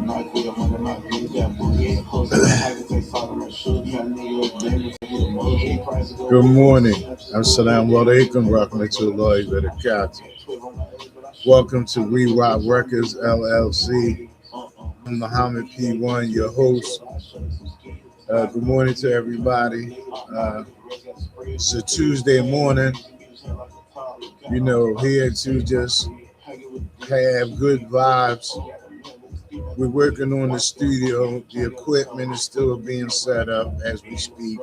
Good morning. Assalamu alaikum. Rahmatullahi wa barakatuh. Welcome to Reroute Records LLC. I'm Muhammad P1, your host. Good morning to everybody. It's a Tuesday morning. Here to just have good vibes. We're working on the studio. The equipment is still being set up as we speak.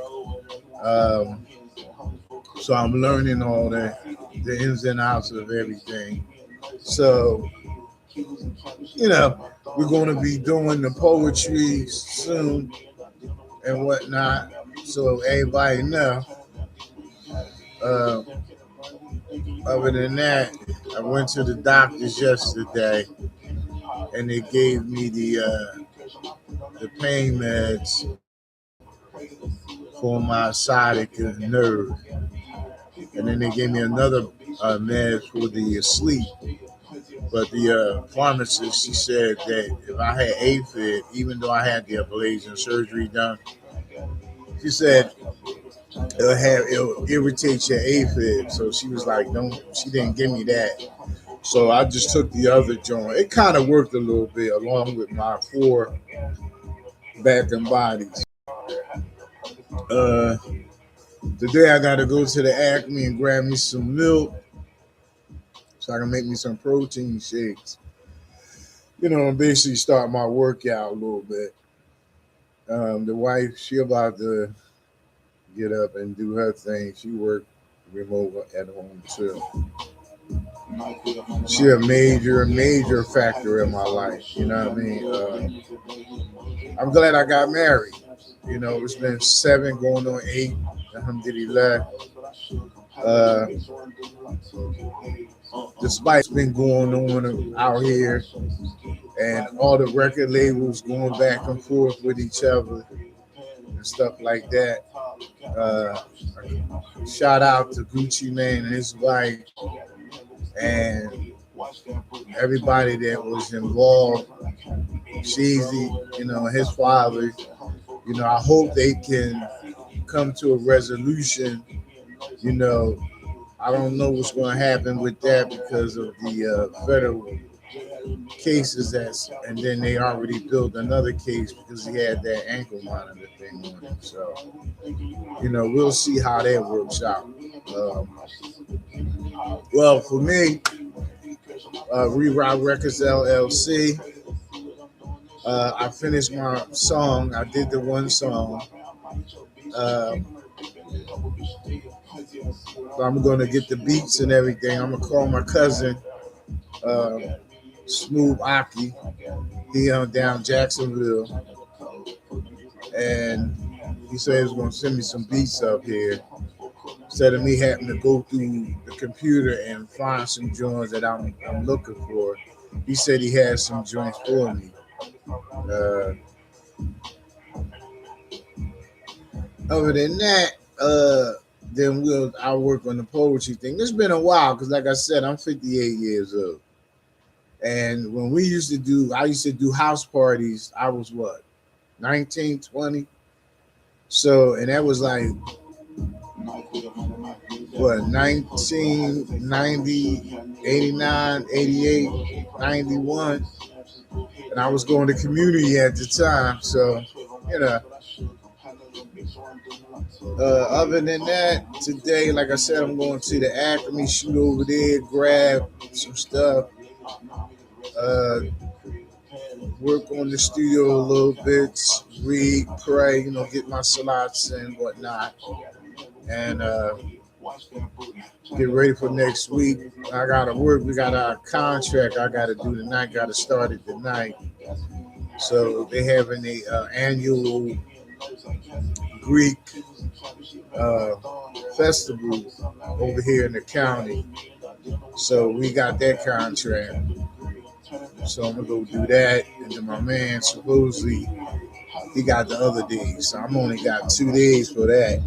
So I'm learning all the ins and outs of everything. So, we're going to be doing the poetry soon and whatnot. So everybody know. Other than that, I went to the doctors yesterday, and they gave me the pain meds for my sciatic nerve, and then they gave me another med for the sleep. But the pharmacist, she said that if I had AFib, even though I had the ablation surgery done, she said it'll irritate your AFib. So she was like, she didn't give me that. So I just took the other joint. It kind of worked a little bit along with my 4 back and bodies. Today I got to go to the Acme and grab me some milk so I can make me some protein shakes. And basically start my workout a little bit. The wife, she about to get up and do her thing. She worked remote at home too. She a major factor in my life. You know what I mean? I'm glad I got married. It's been 7 going on 8. Alhamdulillah. Despite what's been going on out here and all the record labels going back and forth with each other and stuff like that. Shout out to Gucci Mane and his wife and everybody that was involved. Sheezy, his father. I hope they can come to a resolution. I don't know what's going to happen with that because of the federal cases and then they already built another case because he had that ankle monitor thing on him. So, we'll see how that works out. Well, for me, Reroute Records LLC, I finished my song. I did the one song. I'm going to get the beats and everything. I'm going to call my cousin, Smooth Aki. He down Jacksonville. And he said he was going to send me some beats up here. Instead of me having to go through the computer and find some joints that I'm looking for, he said he had some joints for me. Other than that, then I'll work on the poetry thing. It's been a while because, like I said, I'm 58 years old. And when I used to do house parties, I was 19, 20? So, and that was like, 1990, 89, 88, 91. And I was going to community at the time. So, other than that, today, like I said, I'm going to the Acme, shoot over there, grab some stuff, work on the studio a little bit, read, pray, get my salats and whatnot, and get ready for next week. I got to work. We got our contract I got to do tonight, got to start it tonight. So they having a annual Greek festival over here in the county. So we got that contract. So I'm gonna go do that. And then my man supposedly he got the other days. So I'm only got 2 days for that.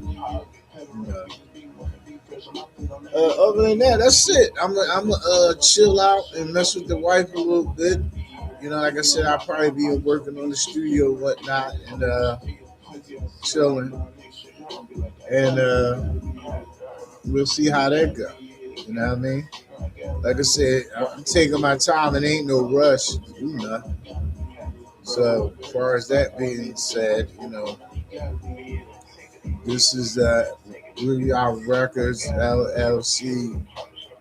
Other than that, that's it. I'm gonna chill out and mess with the wife a little bit. like I said, I'll probably be working on the studio, whatnot, and chilling, and we'll see how that goes. You know what I mean? Like I said, I'm taking my time and ain't no rush to do nothing. So, as far as that being said, this is Reroute Records LLC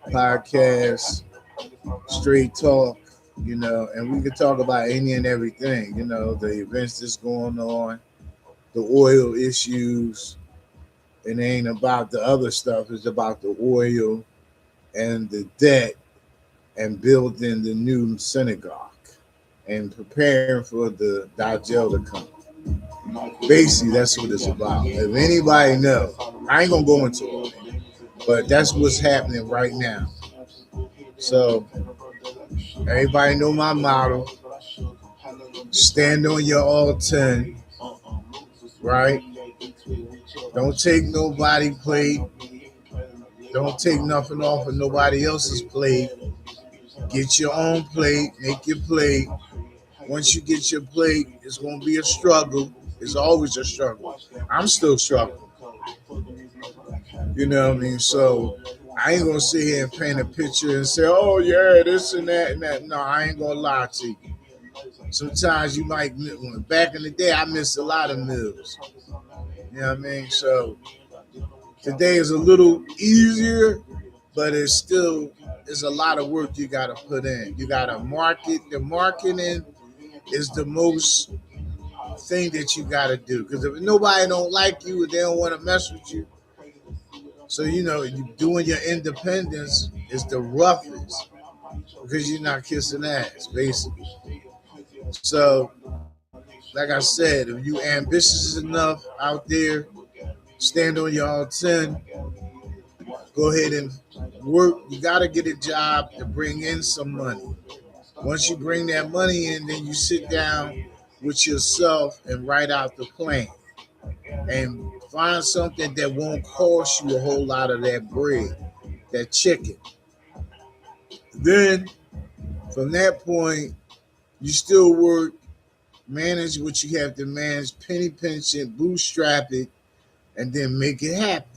podcast, straight talk, and we could talk about any and everything, the events that's going on, the oil issues. It ain't about the other stuff, it's about the oil and the debt and building the new synagogue and preparing for the Dajjal to come. Basically, that's what it's about. If anybody knows, I ain't gonna go into it, but that's what's happening right now. So everybody know my motto: stand on your all 10, right? Don't take nobody plate. Don't take nothing off of nobody else's plate. Get your own plate. Make your plate. Once you get your plate, it's going to be a struggle. It's always a struggle. I'm still struggling. You know what I mean? So I ain't going to sit here and paint a picture and say, oh, yeah, this and that and that. No, I ain't going to lie to you. Sometimes you might, back in the day, I missed a lot of meals. You know what I mean? So today is a little easier, but it's a lot of work you got to put in. You got to market. The marketing is the most thing that you got to do, because if nobody don't like you, they don't want to mess with you. So you doing your independence is the roughest, because you're not kissing ass, basically. So, like I said, if you ambitious enough out there, stand on your all 10. Go ahead and work. You got to get a job to bring in some money. Once you bring that money in, then you sit down with yourself and write out the plan and find something that won't cost you a whole lot of that bread, that chicken. Then from that point, you still work, manage what you have to manage, penny pinch it, bootstrap it, and then make it happen.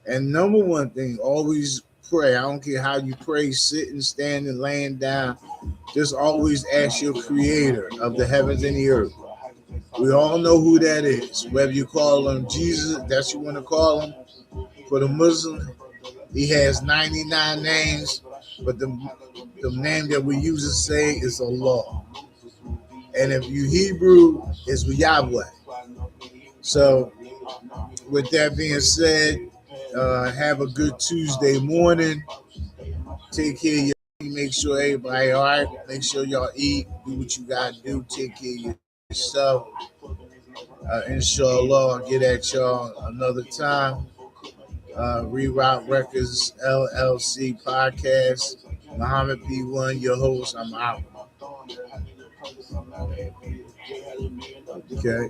And number one thing, always pray. I don't care how you pray, sitting, standing, laying down. Just always ask your creator of the heavens and the earth. We all know who that is. Whether you call him Jesus, that's what you want to call him. For the Muslim, he has 99 names, but the name that we usually say is Allah. And if you Hebrew, it's Yahweh. So with that being said, have a good Tuesday morning. Take care of your. Make sure everybody all right. Make sure y'all eat. Do what you gotta do. Take care of yourself. Inshallah, I'll get at y'all another time. Reroute Records LLC podcast. Muhammad P1, your host. I'm out. Okay.